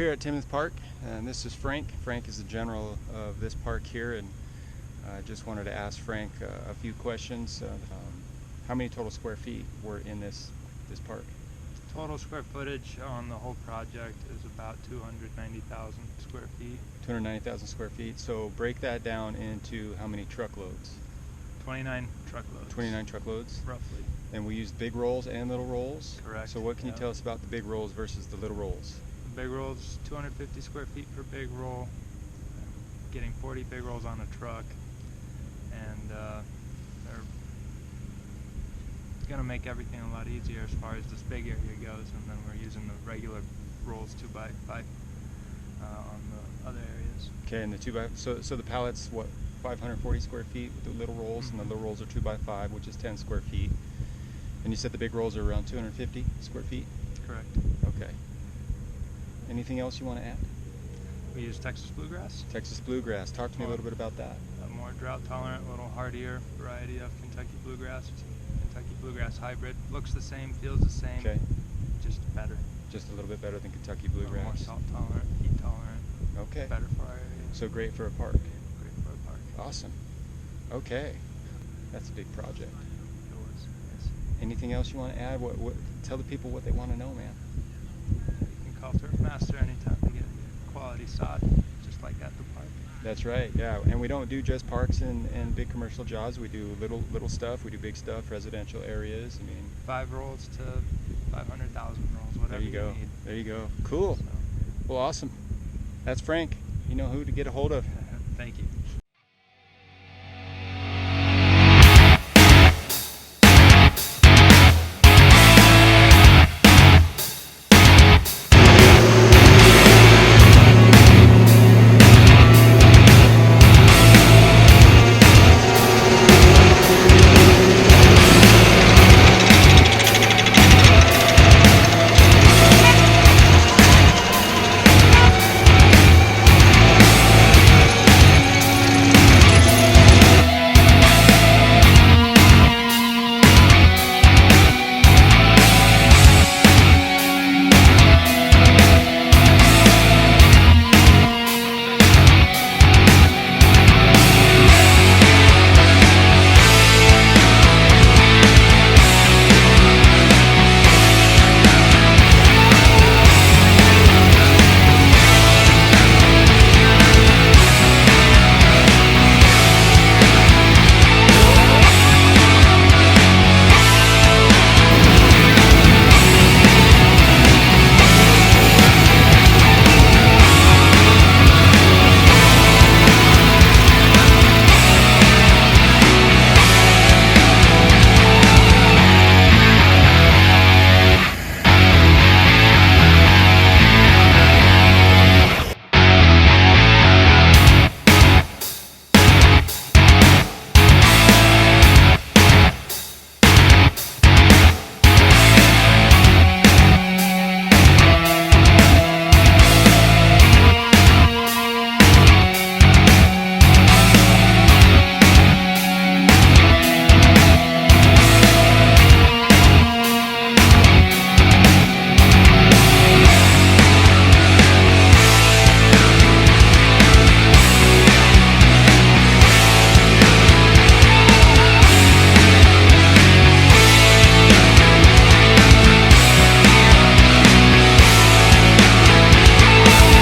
here at Timnath Park, and this is Frank. Frank is the general of this park here, and I just wanted to ask Frank a few questions. How many total square feet were in this park? Total square footage on the whole project is about 290,000 square feet. 290,000 square feet. So break that down into how many truckloads? 29 truckloads. 29 truckloads? Roughly. And we used big rolls and little rolls? Correct. So what can you tell us about the big rolls versus the little rolls? The big rolls, 250 square feet per big roll. Getting 40 big rolls on a truck. And they're going to make everything a lot easier as far as this big area goes. And then we're using the regular rolls 2x5 on the other areas. Okay, and the 2x, so the pallet's what, 540 square feet with the little rolls, Mm-hmm. and the little rolls are 2x5, which is 10 square feet. And you said the big rolls are around 250 square feet? Correct. Okay. Anything else you want to add? We use Texas Bluegrass. Texas Bluegrass. Talk to me a little bit about that. A more drought tolerant, a little hardier variety of Kentucky Bluegrass. It's a Kentucky Bluegrass hybrid. Looks the same, feels the same. Okay. Just better. Just a little bit better than Kentucky A little Bluegrass. more salt tolerant, heat tolerant. Okay. Better for our area. So great for a park. Great for a park. Awesome. Okay. That's a big project. It was, yes. Anything else you want to add? Tell the people what they want to know, man. You can call Turf Master anytime to get quality sod, just like at the park. That's right, yeah. And we don't do just parks and big commercial jobs. We do little stuff. We do big stuff, residential areas. I mean, 5 rolls to 500,000 rolls, whatever there you go. need. There you go. Cool. So. Well, awesome. That's Frank. You know who to get a hold of. Thank you.